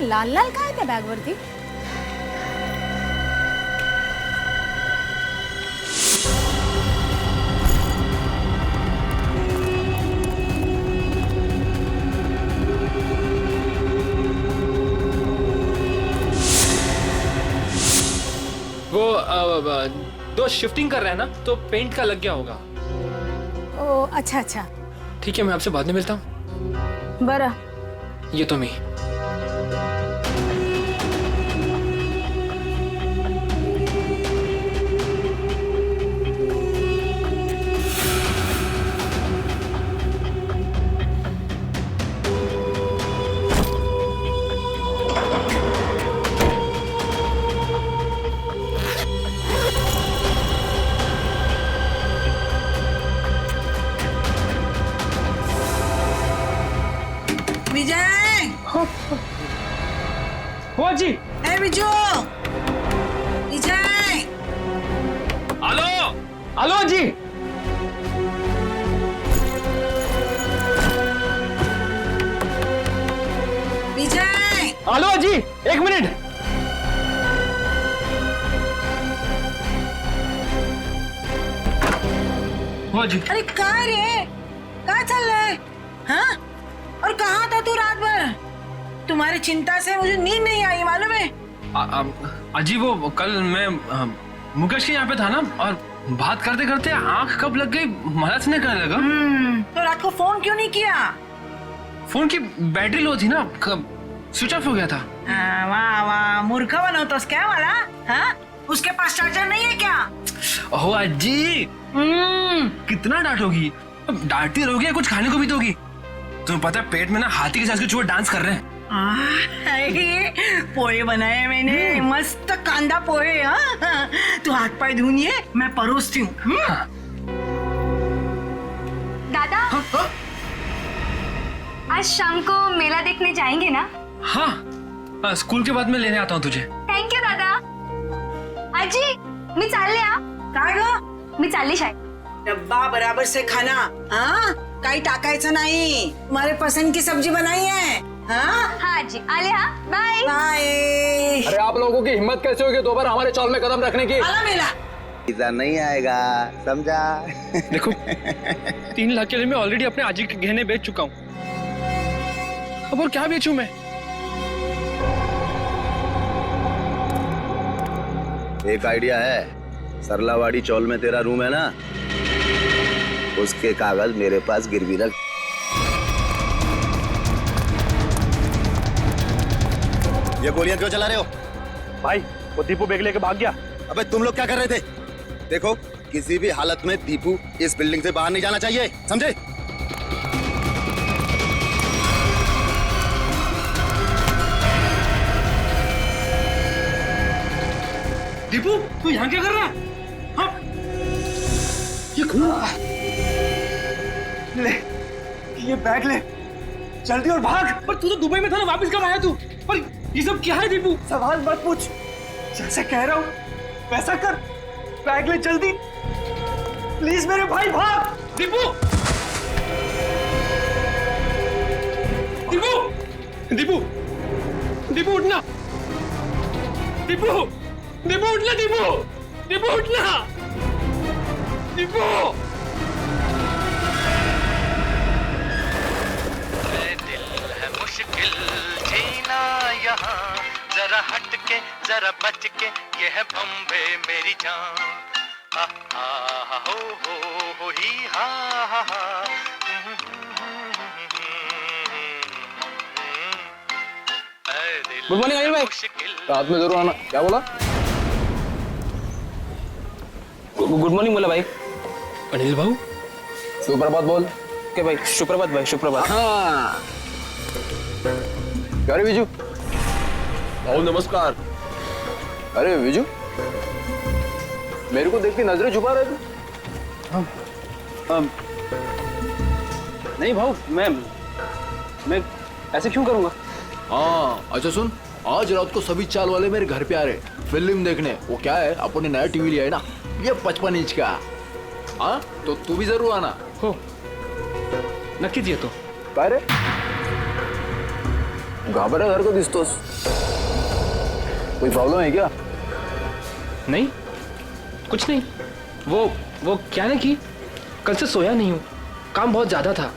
लाल लाल काय त्या बॅग वरती? वो दो शिफ्टिंग कर रहे हैं ना, तो पेंट का लग गया होगा। ओ अच्छा अच्छा, ठीक है, मैं आपसे बाद में मिलता हूँ। बरं। ये तो मैं विजय! हो जी। ए विजू! विजय! हेलो हेलो जी। विजय! हेलो जी, एक मिनट। हो जी। अरे काय रे? काय चाललंय? हाँ? और कहाँ था तू रात भर? तुम्हारी चिंता से मुझे नींद नहीं आई, मालूम है? अजी वो कल मैं मुकेश के यहाँ पे था ना, और बात करते करते आंख कब लग गई मदद नहीं करने लगा। तो रात को फोन क्यों नहीं किया? फोन की बैटरी लो थी ना, स्विच ऑफ हो गया था। वाह वाह, मूर्ख बनवतोस क्या वाला? हाँ? उसके पास चार्जर नहीं है क्या? ओह अजी, कितना डांटोगी? अब डांटती रहोगी या कुछ खाने को भी दोगी? तुम्हें पता है पेट में ना हाथी के साथ के चूहे डांस कर रहे हैं। अरे, पोहे बनाए मैंने, मस्त कांदा पोहे। हाँ? तू हाथ पाए धुनिए, मैं परोसती हूँ। दादा, आज शाम को मेला देखने जाएंगे ना? हाँ, स्कूल के बाद में लेने आता हूँ तुझे। थँक यू दादा. आजी, मी चालले हा. काय ग? मी चालली शाळेत. डब्बा बराबर से खाना, हाँ? काही टाकायचं नहीं। तुम्हारे पसंद की सब्जी बनाई है, हाँ? हाँ आजी, आले हा. बाय. बाय। अरे आप लोगों की हिम्मत कैसे होगी दोबारा हमारे चौल में कदम रखने की? आला मेला। वीजा नहीं आएगा, समझा? देखो 3 लाख के लिए मैं ऑलरेडी अपने आजी के गहने बेच चुका हूँ, अब और क्या बेचूं मैं? एक आइडिया है, सरलावाड़ी चौल में तेरा रूम है ना, उसके कागज मेरे पास गिरवी रख। ये गोलियां क्यों चला रहे हो? भाई वो दीपू बेग लेके भाग गया। अबे तुम लोग क्या कर रहे थे? देखो, किसी भी हालत में दीपू इस बिल्डिंग से बाहर नहीं जाना चाहिए, समझे? दीपू, तू यहाँ क्या कर रहा है? हाँ? ये खून? ले, ये बैग ले, जल्दी और भाग। पर तू तो दुबई में था ना, वापस कब आया तू? पर ये सब क्या है दीपू? सवाल मत पूछ, जैसे कह रहा हूँ वैसा कर। बैग ले जल्दी, प्लीज मेरे भाई, भाग। दीपू! दीपू! दीपू! दीपू उठना! दीपू! दीपू उठना दीपू! दीपू उठना! दीपू! दिल है मुश्किल जीना यहाँ, जरा हट के जरा बच के, ये है बम्बे मेरी जान। हा हा हो ही हा हा। गुड मॉर्निंग अनिल भाई, रात में जरूर आना। क्या बोला? गुड मॉर्निंग बोला भाई। अनिल भाऊ, सुप्रभात बोल। ओके भाई, सुप्रभात भाई, सुप्रभात. हाँ, अरे विजू भाऊ नमस्कार. अरे विजू, मेरे को देख के नजरें छुपा रहे थे? नहीं भाऊ, मैं ऐसे क्यों करूंगा? हाँ अच्छा सुन, आज रात को सभी चाल वाले मेरे घर पे आ रहे फिल्म देखने. वो क्या है, अपन ने नया टीवी लिया है ना, ये 55 इंच का. हाँ तो तू भी जरूर आना. हो नक्कीच येतो. काय रे? घाबरल्यासारखं दिसतोस. कोई प्रॉब्लम है क्या? नहीं, कुछ नहीं. वो क्या ना कि कल से सोया नहीं हूँ. काम बहुत ज्यादा था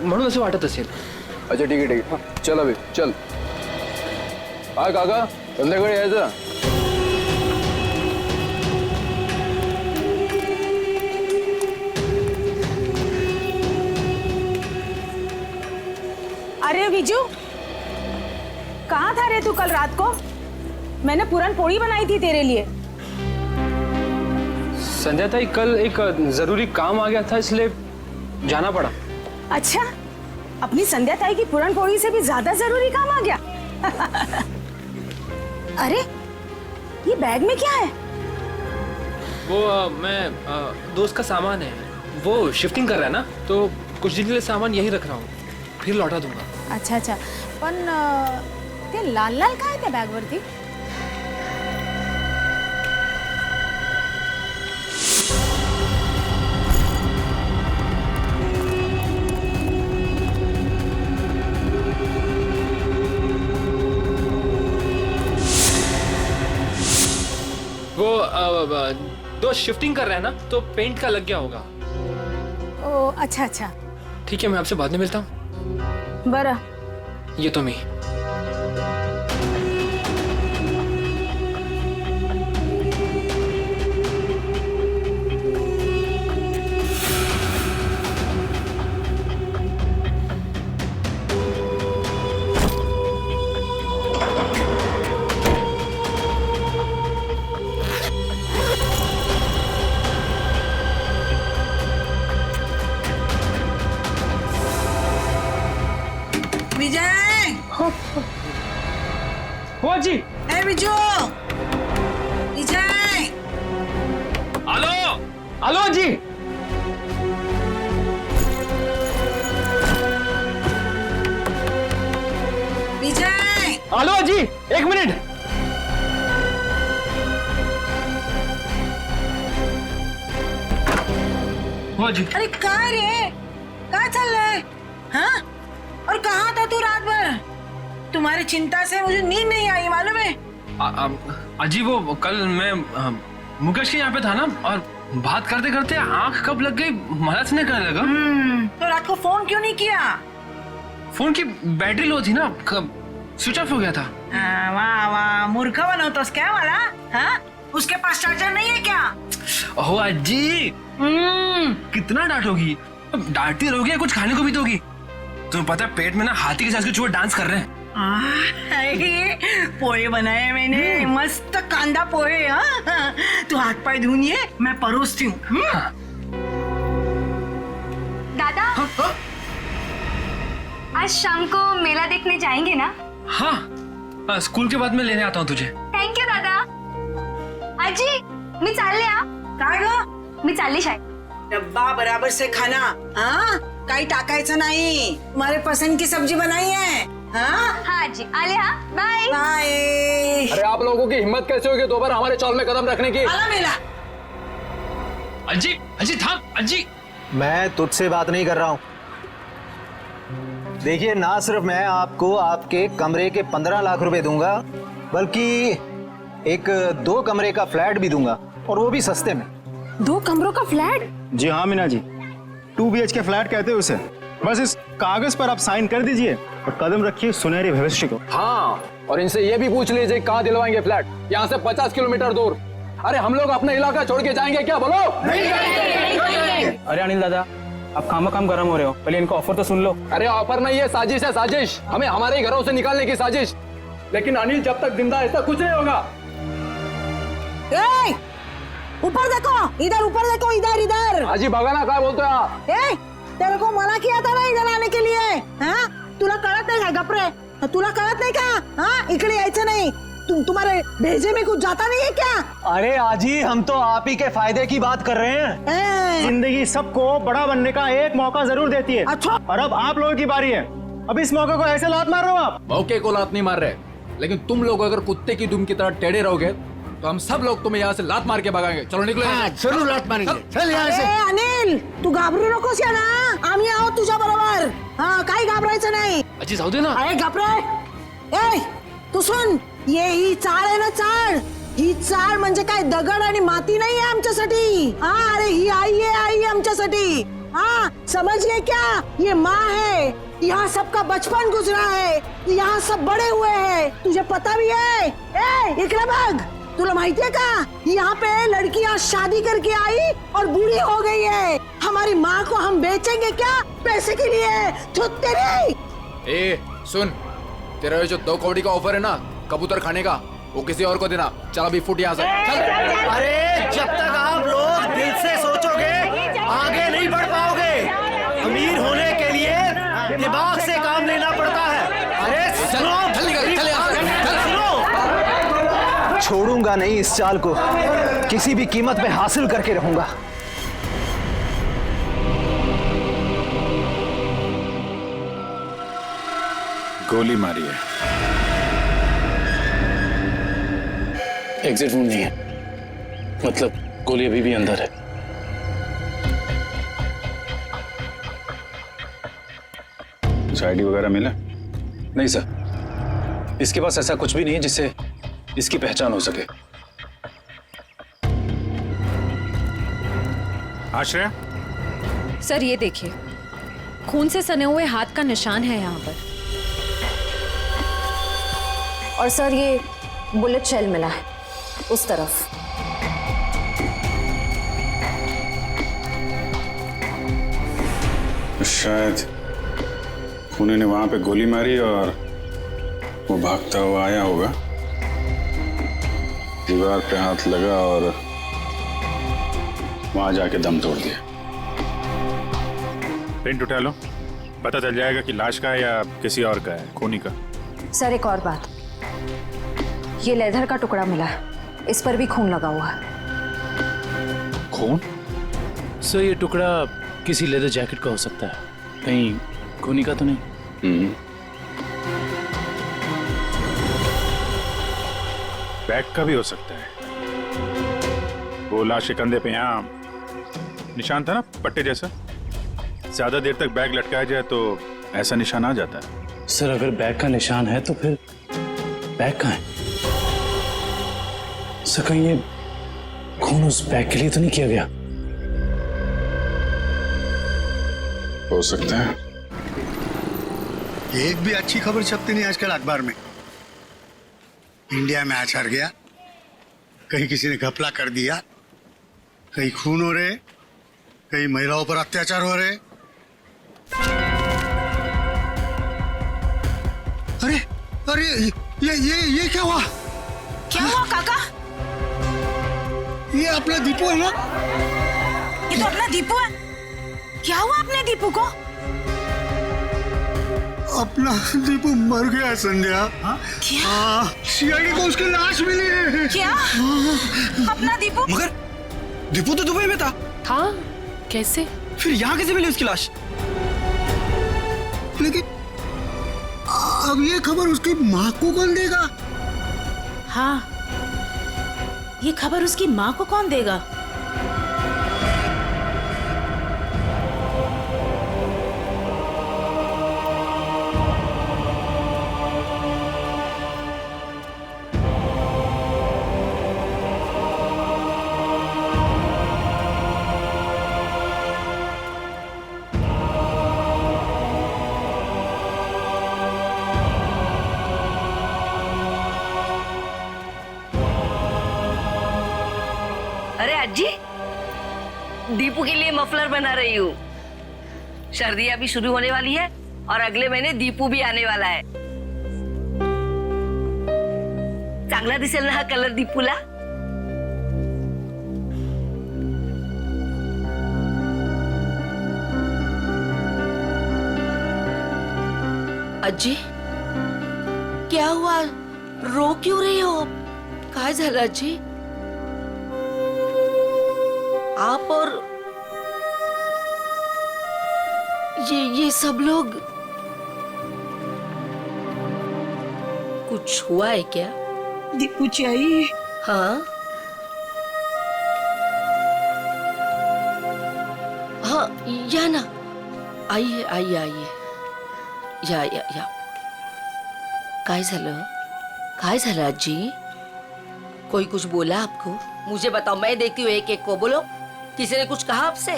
म्हणून असं वाटत असेल. अच्छा ठीक आहे. हाँ, चल अभी चल. हा काका, संध्याकाळी यायचं. अरे विजू, कहाँ था रे तू कल रात को? मैंने पूरन पोड़ी बनाई थी तेरे लिए. संध्या ताई, कल एक जरूरी काम आ गया था इसलिए जाना पड़ा. अच्छा, अपनी संध्या ताई की पूरन पोड़ी से भी ज्यादा जरूरी काम आ गया. अरे ये बैग में क्या है? वो मैं दोस्त का सामान है. वो शिफ्टिंग कर रहा है ना, तो कुछ दिन के लिए सामान यहीं रख रहा हूँ, फिर लौटा दूंगा. अच्छा अच्छा, पण ते लाल लाल काय त्या बॅग वरती? वो दोस्त शिफ्टिंग कर रहा है ना, तो पेंट का लग गया होगा. ओ अच्छा अच्छा, ठीक है, मैं आपसे बाद में मिलता हूँ. बरं. ये तो मी. विजय, हो जी. ए विजू, विजय. हेलो हेलो जी. विजय, हेलो जी, एक मिनिट. हो जी. अरे काय रे, काय चाललंय? हाँ? और कहाँ था तू रात भर? तुम्हारी चिंता से मुझे नींद नहीं आई, मालूम है? अजी वो कल मैं मुकेश के यहाँ पे था ना, और बात करते करते आंख कब लग गई मदद नहीं करने लगा. तो रात को फोन क्यों नहीं किया? फोन की बैटरी लो थी ना, स्विच ऑफ हो गया था. वाह वाह, मूर्ख बनवतोस क्या वाला? हाँ? उसके पास चार्जर नहीं है क्या? ओह अजी, कितना डांटोगी? डांटती रहोगी या कुछ खाने को भी दोगी? तुम्हें पता है पेट में ना हाथी के साथ के चूहे डांस कर रहे हैं. पोहे बनाए मैंने, मस्त कांदा पोहे. हाँ? तू हाथ पाए धुनिए, मैं परोसती हूँ. दादा, आज शाम को मेला देखने जाएंगे ना? हाँ, स्कूल के बाद में लेने आता हूँ तुझे. थँक यू दादा. आजी, मी चालले हा. काय ग? मी चालली शाळेत. डब्बा बराबर से खाना. हाँ? काही टाकायचं नाही. तुम्हारे पसंद की सब्जी बनाई है. हाँ? हाँ आजी, आले हा. बाय. बाय. अरे आप लोगों की हिम्मत कैसे होगी दोबारा हमारे चौल में कदम रखने की? आला मेला. अजी अजी थाम अजी. मैं तुझसे बात नहीं कर रहा हूँ. देखिए, ना सिर्फ मैं आपको आपके कमरे के 15 लाख रुपए दूंगा, बल्कि एक 2 कमरे का फ्लैट भी दूंगा, और वो भी सस्ते में. 2 कमरों का फ्लैट? जी हाँ मीना जी, 2 BHK फ्लैट कहते हैं उसे. बस इस कागज पर आप साइन कर दीजिए और कदम रखिए सुनहरे भविष्य को. हाँ, और इनसे ये भी पूछ लीजिए कहाँ दिलवाएंगे फ्लैट. यहाँ से 50 किलोमीटर दूर. अरे हम लोग अपना इलाका छोड़ के जाएंगे क्या? बोलो. अरे अनिल दादा, आप काम गरम हो रहे हो, पहले इनका ऑफर तो सुन लो. अरे ऑफर नहीं है, साजिश है साजिश. हमें हमारे घरों से निकालने की साजिश. लेकिन अनिल जब तक जिंदा है ऐसा कुछ नहीं होगा. ऊपर देखो, इधर ऊपर देखो, इधर इधर. आजी बघा ना काय बोलतोय हा. तेरे को मना किया था ना इधर आने के लिए. हाँ? तुला कळत नाही का? गपरे, तुला कळत नाही का? हाँ? इकडे यायचं नाही. तुम्हारे भेजे में कुछ जाता नहीं है क्या? अरे आजी, हम तो आप ही के फायदे की बात कर रहे हैं. जिंदगी सबको बड़ा बनने का एक मौका जरूर देती है. अच्छा. और अब आप लोगों की बारी है. अब इस मौके को ऐसे लात मार रहे हो आप. मौके को लात नहीं मार रहे, लेकिन तुम लोग अगर कुत्ते की दुम की तरह टेढ़े रहोगे तो हम सब लोग तुम्हें यहाँ से लात मार के भगाएंगे. चलो निकलो. जरूर लात मारेंगे. चल यहाँ से. अनिल, तू घाबरू नकोस या ना. आम्ही आहोत तुझ्या बरोबर. हाँ, काही घाबरायचं नाही. अजी जाऊ दे ना. अरे घाबरे, ए तू सुन, ये ही चाळ आहे ना चाळ, ही चाळ म्हणजे काय दगड आणि माती नाही आहे आमच्यासाठी. हा अरे ही आई आहे आमच्यासाठी. हाँ समझ गए क्या, ये माँ है. यहाँ सबका बचपन गुजरा है, यहाँ सब बड़े हुए हैं, तुझे पता भी है. ए इकडे बघ, तुला माहितीये का यहाँ पे लड़कियाँ शादी करके आई और बूढ़ी हो गई है. हमारी माँ को हम बेचेंगे क्या पैसे के लिए? तो तेरी ए सुन, तेरा ये जो 2 कौड़ी का ऑफर है ना कबूतर खाने का, वो किसी और को देना. चल अभी फुट यहाँ से. चल. अरे जब तक आप लोग दिल से सोचोगे आगे नहीं बढ़ पाओगे. अमीर होने के लिए दिमाग से काम लेना पड़ता है. अरे सुनो, चल निकल, चल यहाँ से. चल. सुनो. छोड़ूंगा नहीं इस चाल को, किसी भी कीमत पे हासिल करके रहूंगा. गोली मारी है. एग्जिट रूम नहीं है, मतलब गोली अभी भी अंदर है. आईडी वगैरह मिला? नहीं सर, इसके पास ऐसा कुछ भी नहीं है जिससे इसकी पहचान हो सके. आश्रय, सर ये देखिए, खून से सने हुए हाथ का निशान है यहाँ पर. और सर ये बुलेट शेल मिला है उस तरफ. शायद खूनी ने वहां पे गोली मारी और वो भागता हुआ आया होगा, दीवार पे हाथ लगा और वहां जाके दम तोड़ दिया. प्रिंट उठा लो, पता चल जाएगा कि लाश का है या किसी और का है, खूनी का. सर एक और बात, ये लेदर का टुकड़ा मिला है, इस पर भी खून लगा हुआ है. खून? सर ये टुकड़ा किसी लेदर जैकेट का हो सकता है, कहीं खूनी का तो नहीं. बैग का भी हो सकता है. वो लाश के कंधे पे यहाँ निशान था ना पट्टे जैसा, ज्यादा देर तक बैग लटकाया जाए तो ऐसा निशान आ जाता है. सर अगर बैग का निशान है तो फिर बैग कहाँ है? सर कहीं ये खून उस बैग के लिए तो नहीं किया गया? हो सकता है. एक भी अच्छी खबर छपती नहीं आजकल अखबार में. इंडिया में आचार गया, कहीं किसी ने घपला कर दिया, कहीं खून हो रहे, कहीं महिलाओं पर अत्याचार हो रहे. अरे अरे ये क्या हुआ? क्या हुआ काका? ये अपना दीपू है ना? ये तो अपना दीपू है. क्या हुआ अपने दीपू को? अपना दीपू मर गया संध्या. क्या? सीआईडी को उसकी लाश मिली है. क्या? अपना दीपू? मगर दीपू तो दुबई में था. हाँ कैसे? फिर यहाँ कैसे मिली उसकी लाश? लेकिन अब ये खबर उसकी माँ को कौन देगा? हाँ ये खबर उसकी माँ को कौन देगा? अरे अज्जी, दीपू के लिए मफलर बना रही हूँ. सर्दियाँ भी शुरू होने वाली है और अगले महीने दीपू भी आने वाला है. चांगला दिसेल ना हा कलर दीपूला? अज्जी क्या हुआ, रो क्यों रही हो? काय झालं अज्जी? आप और ये सब लोग, कुछ हुआ है क्या? दीपू चाहिए. हाँ हाँ या ना, आइए आइए आइए, या काय झालं आजी? कोई कुछ बोला आपको? मुझे बताओ, मैं देखती हूँ एक एक को। बोलो, किसी ने कुछ कहा आपसे?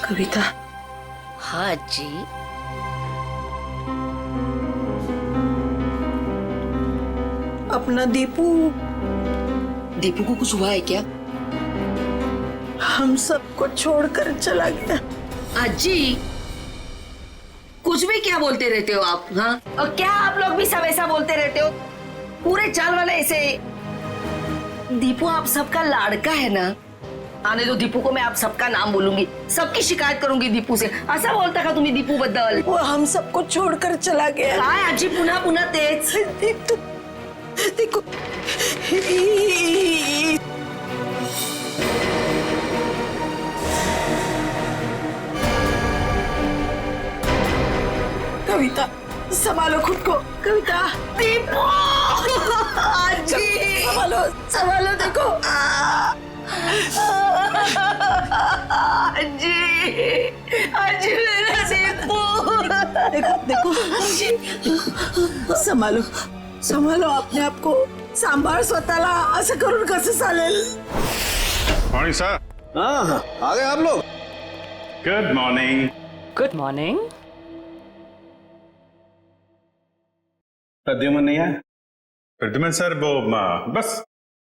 कविता, हाँ जी। अपना दीपू दीपू को कुछ हुआ है क्या? हम सबको छोड़कर चला गया। आजी, कुछ भी क्या बोलते रहते हो आप? हाँ, और क्या आप लोग भी सब ऐसा बोलते रहते हो? पूरे चाल वाले ऐसे। दीपू आप सबका लाड़का है ना? आने दो दीपू को, मैं आप सबका नाम बोलूंगी, सबकी शिकायत करूंगी दीपू से। ऐसा बोलता का तुम्ही दीपू बद्दल? वो हम सबको छोड़कर चला गया। काय आजी पुन्हा पुन्हा तेच? देखो, कविता, संभालो खुद को। कविता, दीपू! आजी! संभालो, देखो। आजी! आजी मेरा दीपू! देखो, संभालो अपने आप को. सांभाळ स्वतःला. असं करून कसं चालेल? Morning sir. हाँ, आ गए आप लोग. Good morning. Good morning. Pradyuman नहीं है? प्रद्युमन सर वो बस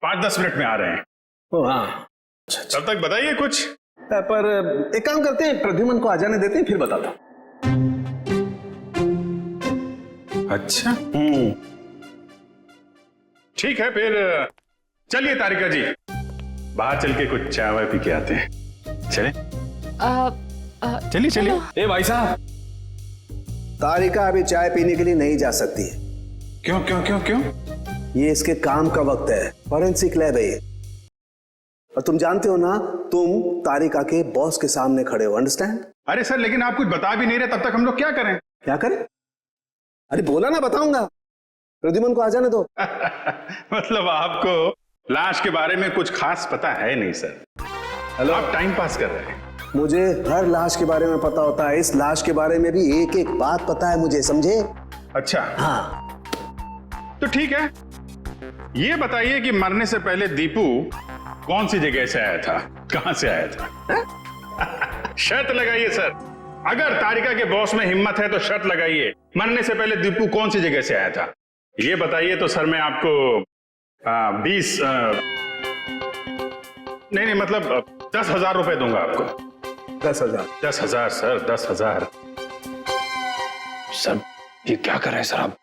5-10 मिनट में आ रहे हैं. ओ हाँ. तब तक बताइए कुछ. पर एक काम करते हैं, प्रद्युमन को आ जाने देते हैं, फिर बताता हूँ. अच्छा. ठीक है, फिर चलिए तारिका जी, बाहर चल के कुछ चाय वाय पी के आते हैं. चले? चलिए. ए भाई साहब, तारिका अभी चाय पीने के लिए नहीं जा सकती है. क्यों? ये इसके काम का वक्त है. फॉरेंसिक लैब है ये. और तुम जानते हो ना, तुम तारिका के बॉस के सामने खड़े हो. अंडरस्टैंड? अरे सर, लेकिन आप कुछ बता भी नहीं रहे, तब तक हम लोग क्या करें? क्या करें? अरे बोला ना, बताऊंगा. प्रद्युमन को आ जाने दो. मतलब आपको लाश के बारे में कुछ खास पता है नहीं सर. हेलो, आप टाइम पास कर रहे हैं. मुझे हर लाश के बारे में पता होता है. इस लाश के बारे में भी एक एक बात पता है मुझे, समझे? अच्छा. हाँ. तो ठीक है, ये बताइए कि मरने से पहले दीपू कौन सी जगह से आया था, कहां से आया था? शर्त लगाइए सर. अगर तारिका के बॉस में हिम्मत है तो शर्त लगाइए, मरने से पहले दीपू कौन सी जगह से आया था, ये बताइए. तो सर मैं आपको 20 नहीं मतलब 10,000 रुपए दूंगा आपको. 10,000? 10,000 सर, 10,000. सर ये क्या कर रहे हैं सर आप?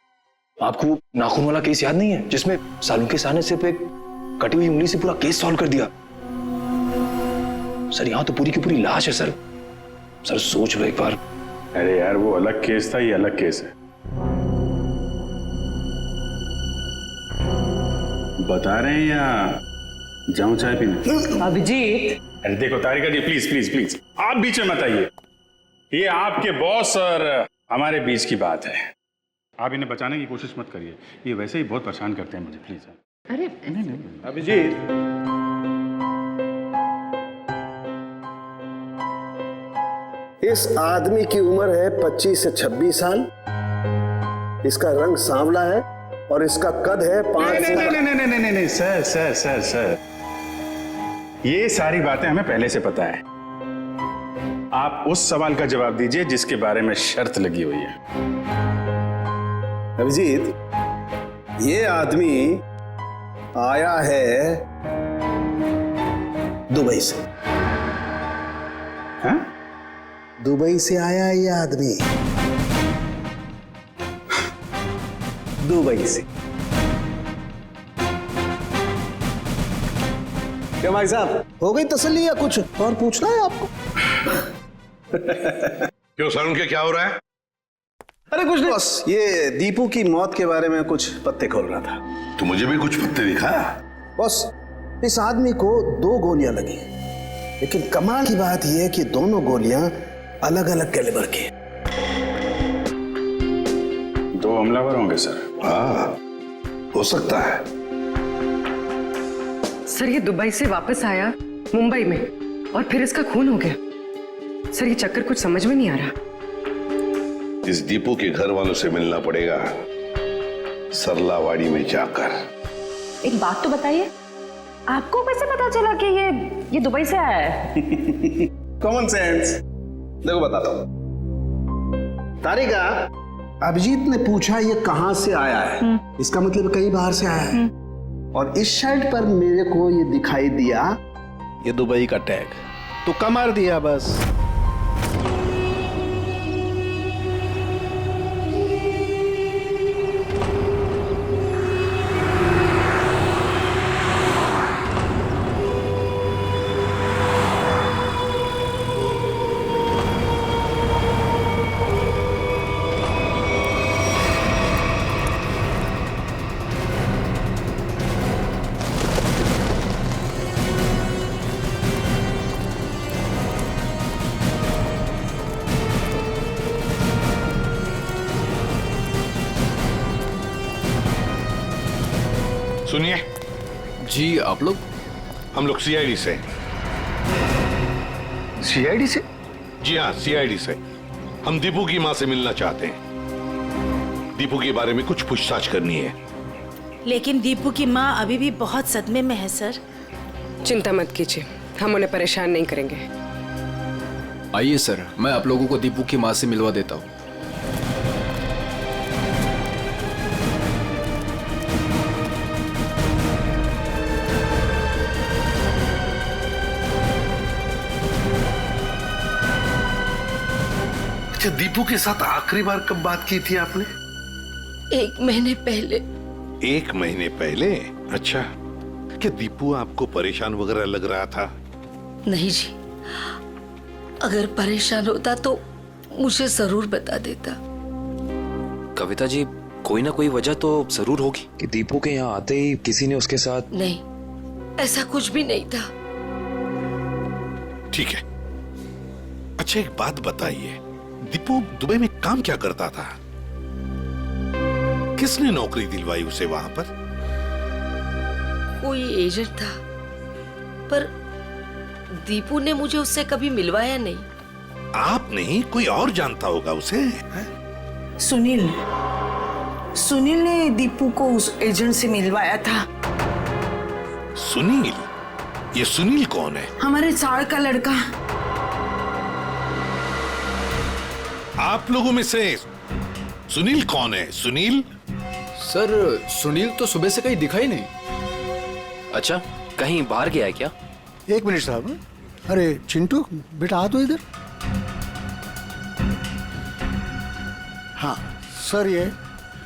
आपको नाखून वाला केस याद नहीं है जिसमें सालू के सामने सिर्फ एक कटी हुई उंगली से पूरा केस सॉल्व कर दिया? सर यहाँ तो पूरी की पूरी लाश है सर. सर सोच लो एक बार. अरे यार, वो अलग केस था, ये अलग केस है. बता रहे हैं या जाऊं चाय पीने? अभिजीत. अरे देखो तारिका जी, प्लीज प्लीज प्लीज, आप बीच में मत आइए. ये आपके बॉस और हमारे बीच की बात है. आप इन्हें बचाने की कोशिश मत करिए, ये वैसे ही बहुत परेशान करते हैं मुझे. प्लीज. अरे नहीं. अभिजीत, इस आदमी की उम्र है 25 से 26 साल. इसका रंग सांवला है और इसका कद है 5 से... नहीं सर, ये सारी बातें हमें पहले से पता है. आप उस सवाल का जवाब दीजिए जिसके बारे में शर्त लगी हुई है. अभिजीत, ये आदमी आया है दुबई से. हाँ? दुबई से आया है ये आदमी. दुबई से. क्या भाई साहब, हो गई तसल्ली या कुछ और पूछना है आपको? क्यों सर, उनके क्या हो रहा है? अरे कुछ नहीं, बस ये दीपू की मौत के बारे में कुछ पत्ते खोल रहा था. तो मुझे भी कुछ पत्ते दिखा. बस इस आदमी को 2 गोलियां लगी, लेकिन कमाल की बात यह है कि दोनों गोलियां अलग अलग कैलिबर की. 2 हमलावर होंगे सर. हाँ, हो सकता है. सर ये दुबई से वापस आया मुंबई में और फिर इसका खून हो गया. सर ये चक्कर कुछ समझ में नहीं आ रहा. इस दीपू के घर वालों से मिलना पड़ेगा, सरलावाड़ी में जाकर। एक बात तो बताइए, आपको कैसे पता चला कि ये दुबई से आया है? Common sense. देखो बताता हूँ। तारिका, अभिजीत ने पूछा ये कहाँ से आया है, इसका मतलब कहीं बाहर से आया है। और इस शर्ट पर मेरे को ये दिखाई दिया, ये दुबई का टैग, तो कमार दिया बस। सुनिए जी, आप लोग? हम लोग सीआईडी से। सीआईडी से? जी हाँ, सीआईडी से। हम दीपू की माँ से मिलना चाहते हैं। दीपू के बारे में कुछ पूछताछ करनी है। लेकिन दीपू की माँ अभी भी बहुत सदमे में है सर। चिंता मत कीजिए, हम उन्हें परेशान नहीं करेंगे। आइए सर, मैं आप लोगों को दीपू की माँ से मिलवा देता हूँ। अच्छा, दीपू के साथ आखिरी बार कब बात की थी आपने? 1 महीने पहले। 1 महीने पहले? अच्छा, क्या दीपू आपको परेशान वगैरह लग रहा था? नहीं जी, अगर परेशान होता तो मुझे जरूर बता देता। कविता जी, कोई ना कोई वजह तो जरूर होगी कि दीपू के यहाँ आते ही किसी ने उसके साथ। नहीं, ऐसा कुछ भी नहीं था। ठीक है। अच्छा, एक बात बताइए, दीपू दुबई में काम क्या करता था? किसने नौकरी दिलवाई उसे वहां पर? कोई एजेंट था, पर दीपू ने मुझे उससे कभी मिलवाया नहीं। आप नहीं, कोई और जानता होगा उसे? सुनील ने दीपू को उस एजेंट से मिलवाया था। सुनील? ये सुनील कौन है? हमारे चाड़ का लड़का। आप लोगों में से सुनील कौन है? सुनील? सर, सुनील तो सुबह से कहीं दिखाई नहीं। अच्छा, कहीं बाहर गया है क्या? 1 मिनट साहब। अरे चिंटू बेटा, आ तो इधर। हाँ सर, ये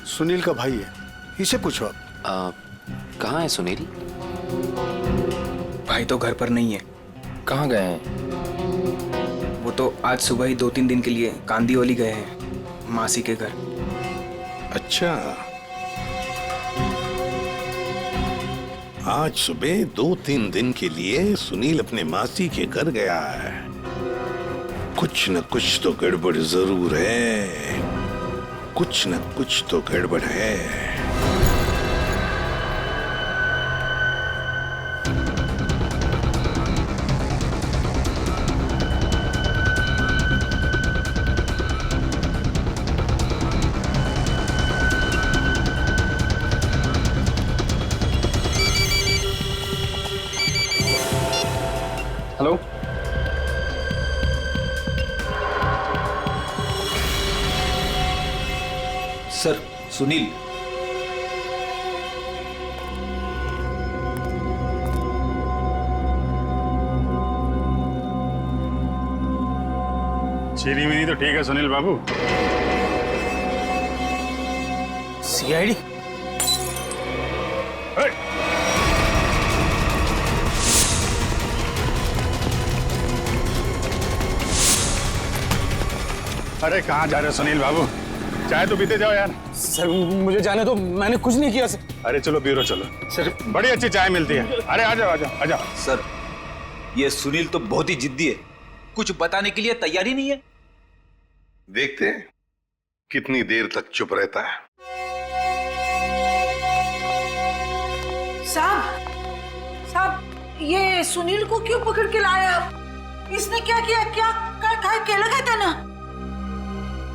सुनील का भाई है, इसे पूछो आप। कहाँ है सुनील? भाई तो घर पर नहीं है। कहाँ गए हैं? वो तो आज सुबह ही 2-3 दिन के लिए कांदीवली गए हैं, मासी के घर। अच्छा, आज सुबह 2-3 दिन के लिए सुनील अपने मासी के घर गया है। कुछ न कुछ तो गड़बड़ जरूर है, कुछ न कुछ तो गड़बड़ है। Hello, sir, Sunil. चीनी मिनी तो ठीक है सुनील बाबू। सीआईडी? अरे कहाँ जा रहे हो सुनील बाबू? चाय तो पीते जाओ यार। सर, मुझे जाने दो, मैंने कुछ नहीं किया सर। अरे चलो ब्यूरो चलो सर, बड़ी अच्छी चाय मिलती है। अरे आ जाओ आ जाओ आ जाओ। सर, ये सुनील तो बहुत ही जिद्दी है, कुछ बताने के लिए तैयार ही नहीं है। देखते हैं कितनी देर तक चुप रहता है। साहब, ये सुनील को क्यों पकड़ के लाया? इसने क्या किया? क्या लगा था ना?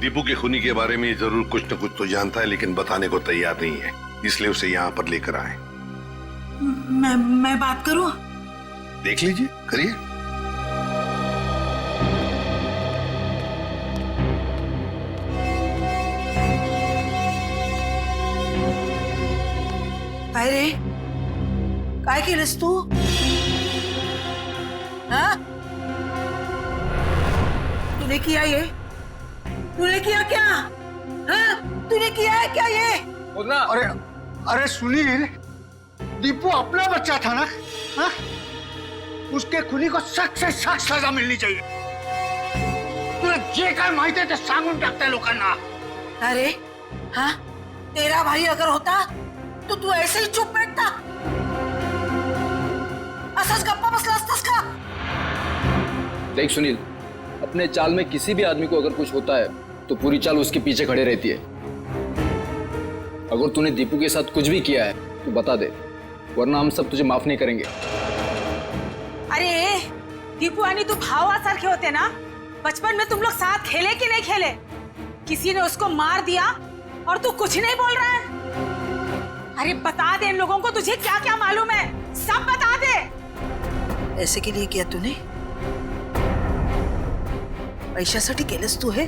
दीपू के खूनी के बारे में जरूर कुछ न कुछ तो जानता है, लेकिन बताने को तैयार नहीं है, इसलिए उसे यहाँ पर लेकर आए। मैं बात करूं? देख लीजिए, करिए। काय रे, काय केलंस तू? हाँ? तूने किया ये? तूने किया क्या? हाँ? तूने किया है क्या ये? अरे अरे सुनील, दीपू अपना बच्चा था ना? हाँ? उसके खुनी को सख्त से सख्त सजा मिलनी चाहिए। तुला जे काय माहिती आहे ते सांगून टाकताय लोकांना। अरे हाँ, तेरा भाई अगर होता तो तू ऐसे ही चुप बैठता? असंच गप्पा बसला असतास का? देख सुनील, अपने चाल में किसी भी आदमी को अगर कुछ होता है तो पूरी चाल उसके पीछे खड़े रहती है। अगर तूने दीपू के साथ कुछ भी किया है तो बता दे, वरना हम सब तुझे माफ नहीं करेंगे। अरे दीपू आणि तू भावासारखे होते ना? बचपन में तुम लोग साथ खेले कि नहीं खेले? किसी ने उसको मार दिया और तू कुछ नहीं बोल रहा है? अरे बता दे इन लोगों को तुझे क्या क्या मालूम है, सब बता दे। ऐसे के लिए किया तूने? पैशासाठी केलंस तू हे?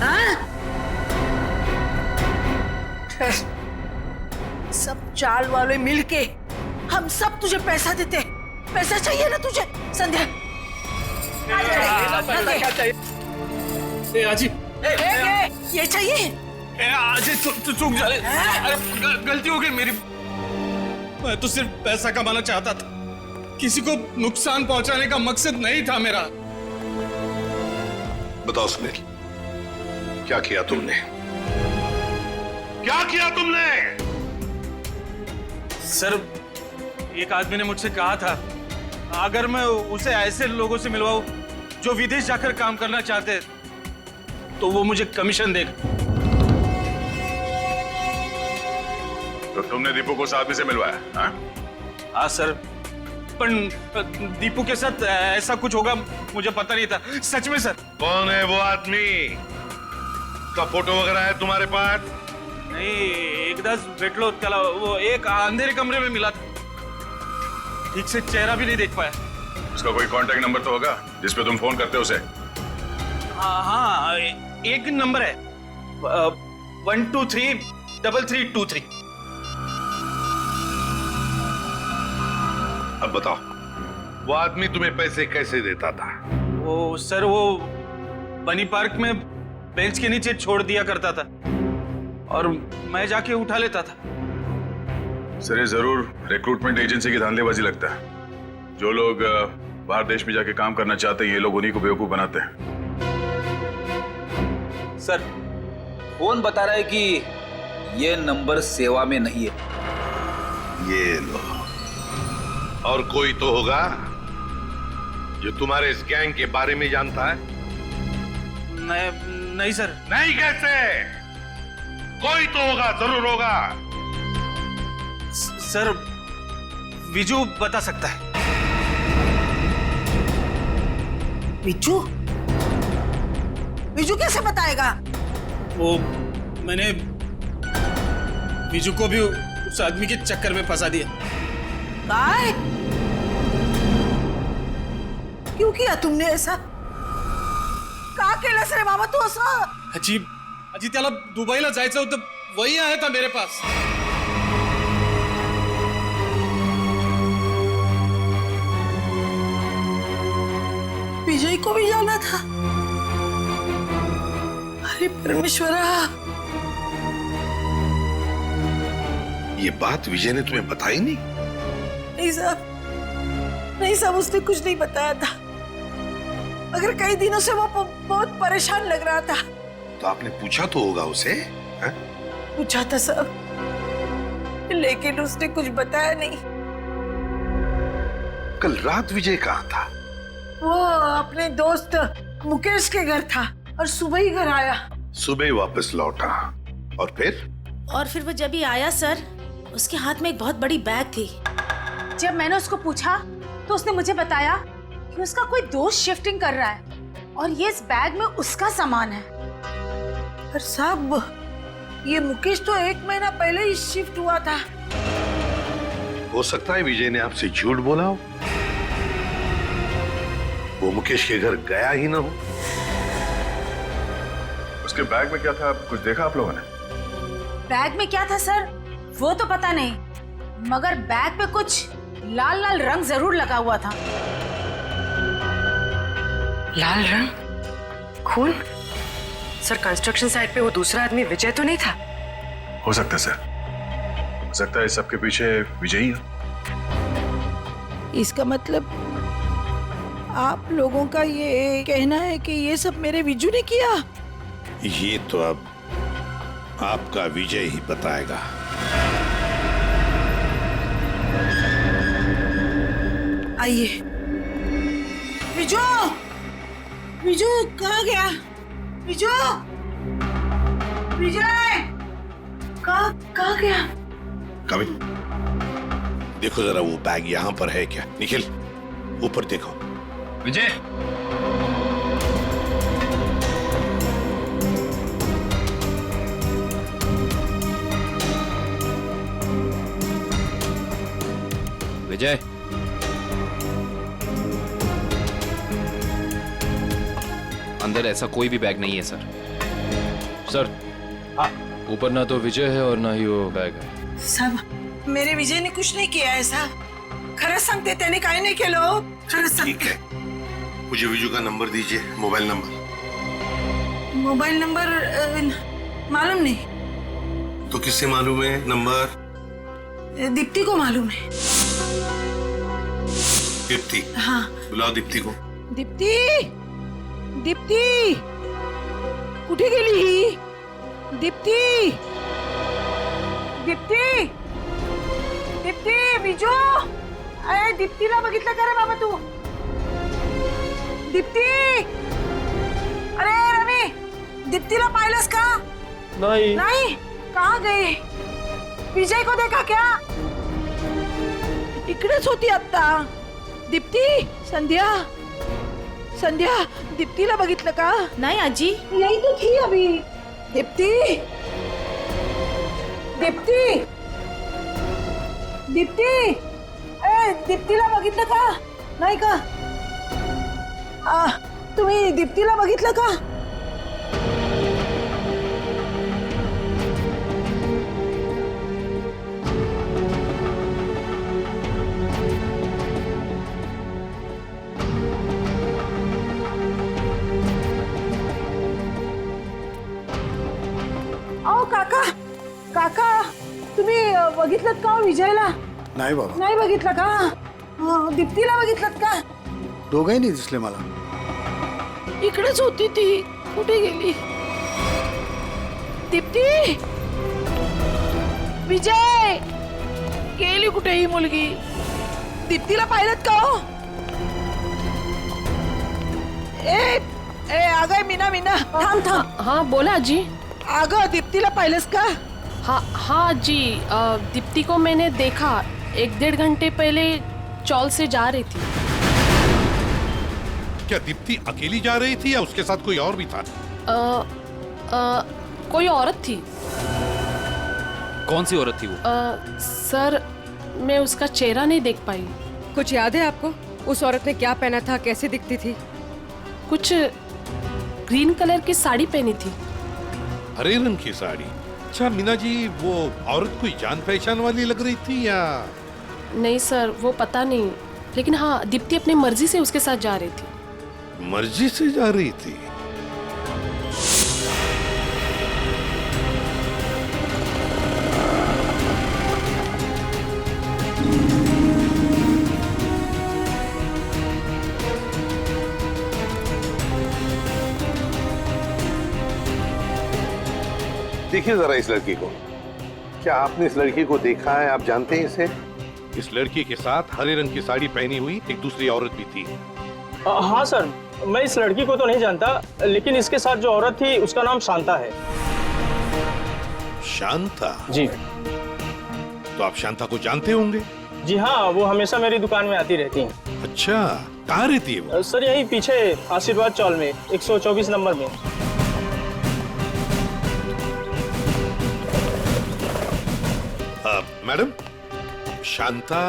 हाँ? सब चाल वाले मिलके हम सब तुझे पैसा देते। पैसा चाहिए ना तुझे? संध्या आजी, ये चाहिए? आजी चूक जा, गलती हो गई मेरी। मैं तो सिर्फ पैसा कमाना चाहता था, किसी को नुकसान पहुंचाने का मकसद नहीं था मेरा। बताओ सुनील, क्या किया तुमने? क्या किया तुमने? सर, एक आदमी ने मुझसे कहा था अगर मैं उसे ऐसे लोगों से मिलवाऊं जो विदेश जाकर काम करना चाहते तो वो मुझे कमीशन देगा। तो तुमने दीपू को उस आदमी से मिलवाया? हाँ सर, पर दीपू के साथ ऐसा कुछ होगा मुझे पता नहीं था, सच में सर। कौन है वो आदमी? का फोटो वगैरह है तुम्हारे पास? नहीं, एकदाच भेटलो त्याला, वो एक अंधेरे कमरे में मिला था, ठीक से चेहरा भी नहीं देख पाया। उसका कोई कांटेक्ट नंबर तो होगा जिस पे तुम फोन करते हो उसे? हाँ, एक नंबर है 1233323। अब बताओ, वो आदमी तुम्हें पैसे कैसे देता था? वो सर, वो बनी पार्क में बेंच के नीचे छोड़ दिया करता था और मैं जाके उठा लेता था। सर, ये जरूर रिक्रूटमेंट एजेंसी की धांधलेबाजी लगता है। जो लोग बाहर देश में जाके काम करना चाहते हैं, ये लोग उन्हीं को बेवकूफ बनाते हैं। सर, फोन बता रहा है कि ये नंबर सेवा में नहीं है। ये लो, और कोई तो होगा जो तुम्हारे इस गैंग के बारे में जानता है? नहीं सर। नहीं कैसे? कोई तो होगा, जरूर होगा। सर, विजू बता सकता है। विजू? विजू कैसे बताएगा? वो मैंने विजू को भी उस आदमी के चक्कर में फंसा दिया। काय? क्यों किया तुमने ऐसा? का केलंस रे बाबा तू असं? अजी त्याला दुबईला जायचं होतं, वही आया था मेरे पास। विजय को भी जाना था? अरे परमेश्वरा, ये बात विजय ने तुम्हें बताई नहीं? नहीं साहब, उसने कुछ नहीं बताया था, मगर कई दिनों से वो बहुत परेशान लग रहा था। तो आपने पूछा तो होगा उसे? पूछा था साहब, लेकिन उसने कुछ बताया नहीं। कल रात विजय कहाँ था? वो अपने दोस्त मुकेश के घर था और सुबह ही घर आया। सुबह ही वापस लौटा, और फिर? और फिर वो जब ही आया सर, उसके हाथ में एक बहुत बड़ी बैग थी। जब मैंने उसको पूछा तो उसने मुझे बताया कि उसका कोई दोस्त शिफ्टिंग कर रहा है और ये इस बैग में उसका सामान है। पर साहब, ये मुकेश तो 1 महीना पहले ही शिफ्ट हुआ था। हो सकता है विजय ने आपसे झूठ बोला हो, वो मुकेश के घर गया ही ना हो। उसके बैग में क्या था, कुछ देखा आप लोगों ने? बैग में क्या था सर वो तो पता नहीं, मगर बैग पे कुछ लाल लाल रंग जरूर लगा हुआ था। लाल रंग? खून? सर कंस्ट्रक्शन साइट पे वो दूसरा आदमी विजय तो नहीं था? हो सकता है सर, हो सकता है सबके पीछे विजय ही है। इसका मतलब आप लोगों का ये कहना है कि ये सब मेरे विजू ने किया? ये तो अब आपका विजय ही बताएगा। आइए। विजू, विजू कहाँ गया? विजू, विजय कहाँ गया? कमिंग। देखो जरा वो बैग यहाँ पर है क्या? निखिल ऊपर देखो। विजय, विजय, अंदर ऐसा कोई भी बैग नहीं है सर। सर, ऊपर ना तो विजय है और ना ही वो बैग है। साहब, मेरे विजय ने कुछ नहीं किया है साहब। खरंच सांगते त्याने काय नाही केलं। खरंच ठीक है, मुझे विजू का नंबर दीजिए, मोबाइल नंबर। मोबाइल नंबर मालूम नहीं। तो किससे मालूम है नंबर? दीप्ति को मालूम है। दीप्ति? हाँ। बुलाओ दीप्ति को। दीप्ति, दीप्ति कुठे गेली ही? दीप्ति, दीप्ति, दीप्ति, विजू, अरे दीप्तीला बघितलं का रे बाबा तू? दीप्ति, अरे रवी, दीप्तीला पाहिलंस का? नहीं। नहीं? कहाँ गई? विजय को देखा क्या? इकडेच होती आता। दीप्ति, संध्या, संध्या, दीप्तीला बघितलं का? नहीं आजी, यही तो थी अभी। दीप्ति, दीप्ति, दीप्ति, ए दीप्तीला बघितलं का? नाही का? तुम्ही दीप्तीला बघितलं का? अहो काका, काका तुम्ही बघितलं का विजयला? नाही बाबा, नाही बघितलं का? दीप्तीला बघितलं का? दोघंही नाही दिसले मला। इकडेच होती ती, कुठे गेली? दीप्ती, विजय गेली कुठे ही मुलगी? दीप्तीला पाहिलत का हो? ए ए अगं मीना, मीना थांब थांब। हाँ बोला जी। अगं दीप्तीला पाहिलंस का? हाँ जी, दीप्ति को मैंने देखा 1-1.5 घंटे पहले चौल से जा रही थी। क्या दीप्ति अकेली जा रही थी या उसके साथ कोई और भी था? कोई औरत थी। कौन सी औरत थी वो? सर मैं उसका चेहरा नहीं देख पाई। कुछ याद है आपको? उस औरत ने क्या पहना था, कैसे दिखती थी? कुछ ग्रीन कलर की साड़ी पहनी थी। हरे रंग की साड़ी? अच्छा मीना जी, वो औरत कोई जान पहचान वाली लग रही थी या? नहीं सर, वो पता नहीं, लेकिन हाँ दीप्ति अपनी मर्जी से उसके साथ जा रही थी। मर्जी से जा रही थी? देखिए जरा इस लड़की को। क्या आपने इस लड़की को देखा है? आप जानते हैं इसे? इस लड़की के साथ हरे रंग की साड़ी पहनी हुई एक दूसरी औरत भी थी। हाँ सर, मैं इस लड़की को तो नहीं जानता, लेकिन इसके साथ जो औरत थी उसका नाम शांता है। शांता? जी। तो आप शांता को जानते होंगे? जी हाँ, वो हमेशा मेरी दुकान में आती रहती हैं। अच्छा, कहाँ रहती है वो? सर यही पीछे आशीर्वाद चौल में 124 नंबर में। मैडम, शांता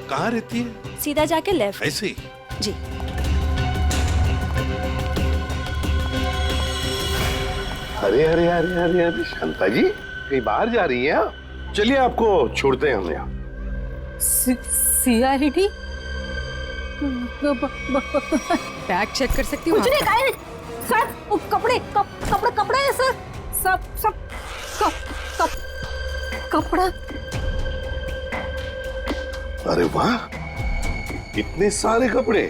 कहाँ रहती है? सीधा जाके लेफ्ट। ऐसे ही? जी। अरे अरे अरे अरे अरे शांता जी, कहीं बाहर जा रही हैं आप? चलिए आपको छोड़ते हैं हम यहाँ। सीआईडी बैग चेक कर सकती हूँ? कुछ नहीं खाए सर, वो कपड़े कपड़े हैं सर, सब कपड़ा। अरे वाह, इतने सारे कपड़े।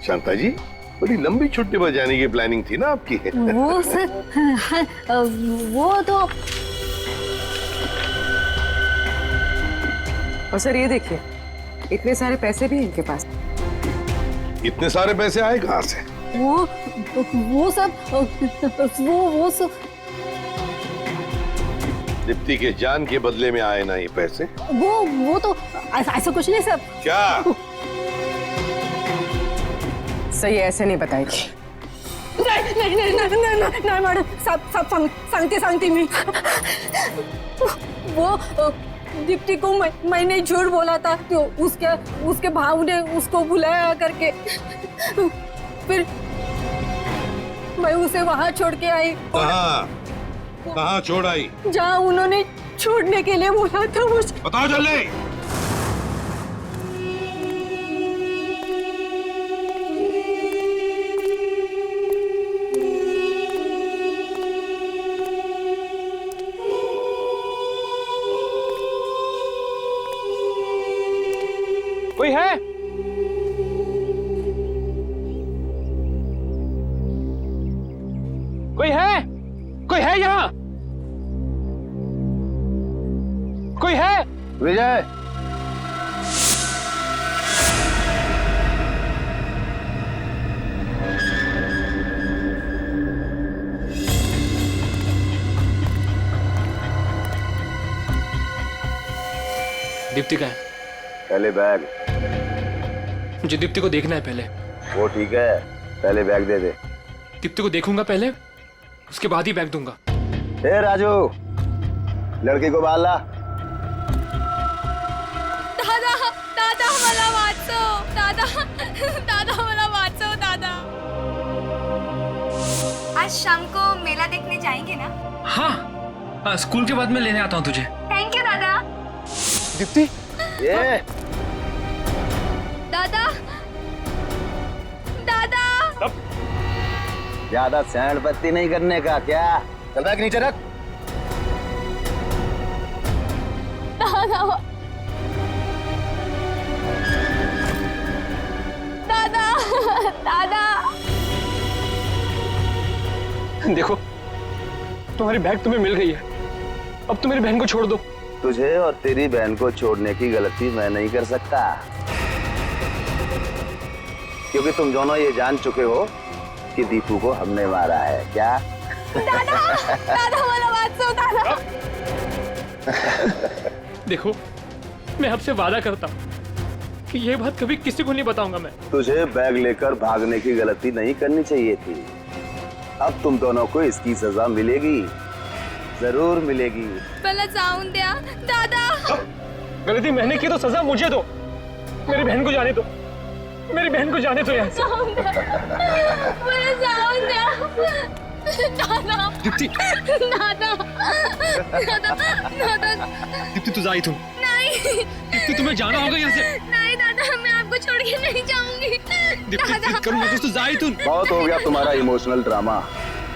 शांता जी, बड़ी लंबी छुट्टी पर जाने की प्लानिंग थी ना आपकी? वो सर वो तो। और सर ये देखिए, इतने सारे पैसे भी इनके पास। इतने सारे पैसे आए कहाँ से? वो सब दीप्ति के जान के बदले में आए ना ये पैसे? वो तो ऐसा कुछ नहीं सर। क्या? सही ऐसे नहीं बताएगी। नहीं मैडम, सब सांगते मी वो दीप्ति को मैंने झूठ बोला था, तो उसके भाव ने उसको बुलाया करके, फिर मैं उसे वहां छोड़ के आई। कहाँ छोड़ आई? जहाँ उन्होंने छोड़ने के लिए बोला था मुझे। बताओ जल्दी। कोई है? कोई है यहाँ? कोई है? विजय, दीप्ति का है? पहले बैग। मुझे दीप्ति को देखना है पहले। वो ठीक है, पहले बैग दे दे। दीप्ति को देखूंगा पहले, उसके बाद ही बैग दूंगा। ए राजू, लड़की को बाल ला। दादा मला वाचव, दादा मला वाचव दादा। आज शाम को मेला देखने जाएंगे ना? हाँ, स्कूल के बाद मैं लेने आता हूँ तुझे। थैंक यू दादा। दीप्ति, ये दादा ज्यादा सैंड पत्ती नहीं करने का क्या? चल बैग नीचे रख। दादा देखो, तुम्हारी बैग तुम्हें मिल गई है, अब तुम मेरी बहन को छोड़ दो। तुझे और तेरी बहन को छोड़ने की गलती मैं नहीं कर सकता, क्योंकि तुम दोनों ये जान चुके हो कि दीपू को हमने मारा है। क्या? दादा मला वाचव दादा। देखो, मैं आपसे वादा करता हूँ कि ये बात कभी किसी को नहीं बताऊंगा मैं। तुझे बैग लेकर भागने की गलती नहीं करनी चाहिए थी। अब तुम दोनों को इसकी सजा मिलेगी, जरूर मिलेगी। पहले जाऊं द्या दादा। गलती मैंने की तो सजा मुझे दो, मेरी बहन को जाने दो, मेरी बहन को जाने दो यहाँ से। दीप्ति, दीप्ति तू जा तुम। नहीं दीप्ति, तुम्हें जाना होगा यहाँ से। नहीं दादा, मैं आपको छोड़ के नहीं जाऊंगी। दीप्ति, जिद करूँ मत, तू जा तुम। बहुत हो गया तुम्हारा इमोशनल ड्रामा।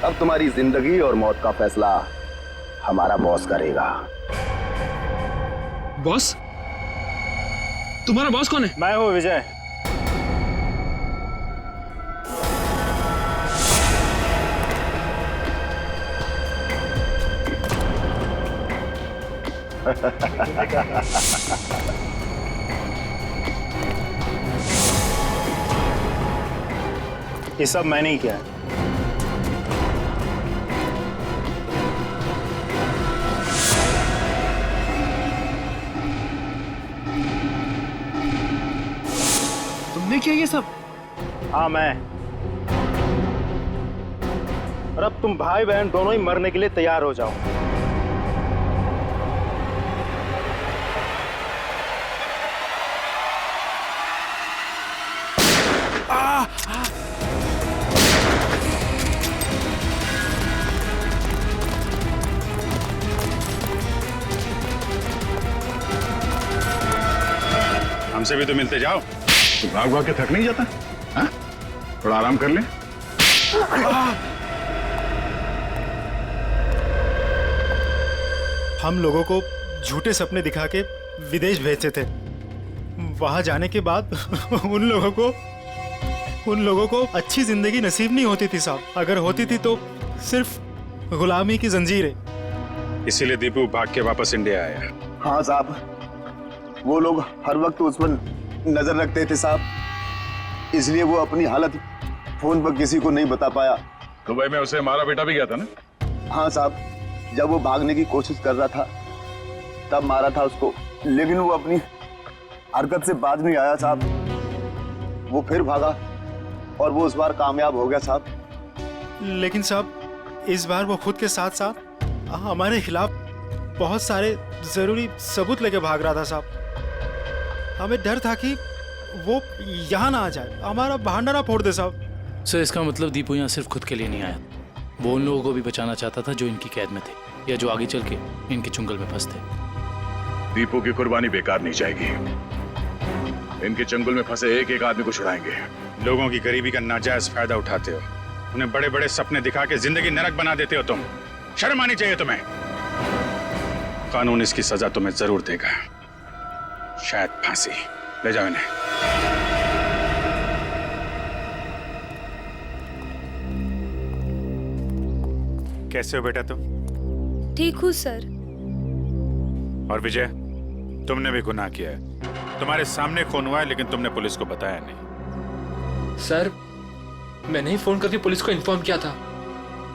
अब तुम्हारी जिंदगी और मौत का फैसला हमारा बॉस करेगा। बॉस? तुम्हारा बॉस कौन है? मैं हूँ विजय। ये सब मैंने ही किया है। तुमने किया ये सब? हाँ मैं। और अब तुम भाई बहन दोनों ही मरने के लिए तैयार हो जाओ। हमसे भी तो मिलते जाओ। तो भाग भाग के थक नहीं जाता? हाँ? थोड़ा आराम कर ले। हम लोगों को झूठे सपने दिखा के विदेश भेजते थे। वहां जाने के बाद उन लोगों को अच्छी जिंदगी नसीब नहीं होती थी साहब। अगर होती थी तो सिर्फ गुलामी की जंजीरें। इसीलिए दीपू भाग के वापस इंडिया आया। हाँ साहब, वो लोग हर वक्त उस पर नजर रखते थे साहब, इसलिए वो अपनी हालत फोन पर किसी को नहीं बता पाया। दुबई में उसे मारा बेटा भी गया था ना? हाँ साहब, जब वो भागने की कोशिश कर रहा था तब मारा था उसको, लेकिन वो अपनी हरकत से बाज नहीं आया साहब। वो फिर भागा और वो इस बार कामयाब हो गया साहब। लेकिन साहब इस बार वो खुद के साथ साथ हमारे खिलाफ बहुत सारे जरूरी सबूत लेके भाग रहा था साहब। हमें डर था कि वो यहाँ ना आ जाए, हमारा भांडा ना फोड़ दे साहब। सर इसका मतलब दीपू यहाँ सिर्फ खुद के लिए नहीं आया, वो उन लोगों को भी बचाना चाहता था जो इनकी कैद में थे या जो आगे चल के इनके चुंगल में फंसते। दीपू की कुर्बानी बेकार नहीं जाएगी। इनके चंगुल में फंसे एक एक आदमी को छुड़ाएंगे। लोगों की गरीबी का नाजायज फायदा उठाते हो, उन्हें बड़े बड़े सपने दिखा के जिंदगी नरक बना देते हो तुम। शर्म आनी चाहिए तुम्हें। कानून इसकी सजा तुम्हें जरूर देगा, शायद फांसी। ले जाओ इन्हें। कैसे हो बेटा तुम? ठीक हूँ सर। और विजय, तुमने भी गुनाह किया है। तुम्हारे सामने खून हुआ है लेकिन तुमने पुलिस को बताया नहीं। सर मैंने ही फोन करके पुलिस को इन्फॉर्म किया था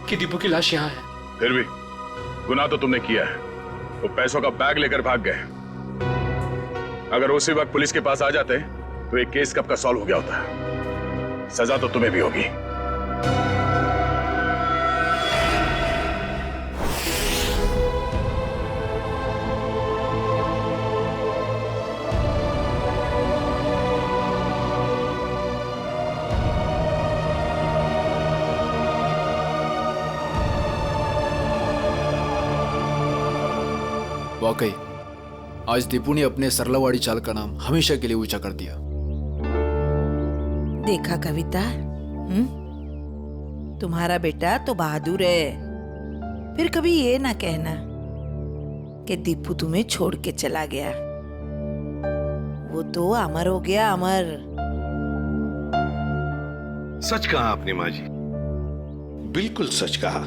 कि दीपू की लाश यहाँ है। फिर भी गुनाह तो तुमने किया है। वो पैसों का बैग लेकर भाग गए। अगर उसी वक्त पुलिस के पास आ जाते तो ये केस कब का सॉल्व हो गया होता। सजा तो तुम्हें भी होगी। वाकई आज दीपू ने अपने सरलावाड़ी चाल का नाम हमेशा के लिए ऊंचा कर दिया। देखा कविता, तुम्हारा बेटा तो बहादुर है। फिर कभी ये ना कहना कि दीपू तुम्हें छोड़ के चला गया। वो तो अमर हो गया, अमर। सच कहा आपने माँ जी, बिल्कुल सच कहा।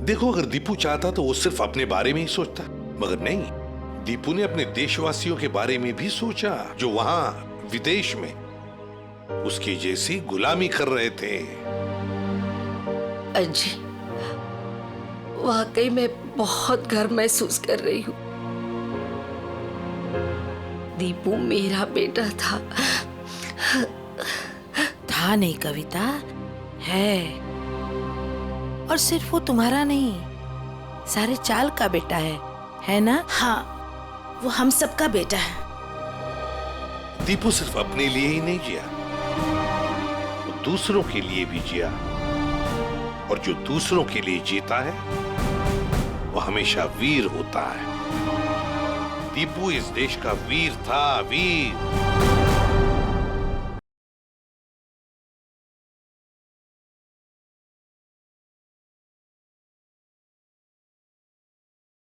देखो, अगर दीपू चाहता तो वो सिर्फ अपने बारे में ही सोचता, मगर नहीं, दीपू ने अपने देशवासियों के बारे में भी सोचा जो वहां विदेश में उसकी जैसी गुलामी कर रहे थे। अजी, वाकई मैं बहुत गर्व महसूस कर रही हूँ। दीपू मेरा बेटा था। था नहीं कविता, है। और सिर्फ वो तुम्हारा नहीं, सारे चाल का बेटा है ना? हाँ, वो हम सबका बेटा है। दीपू सिर्फ अपने लिए ही नहीं जिया, वो दूसरों के लिए भी जिया। और जो दूसरों के लिए जीता है वो हमेशा वीर होता है। दीपू इस देश का वीर था, वीर।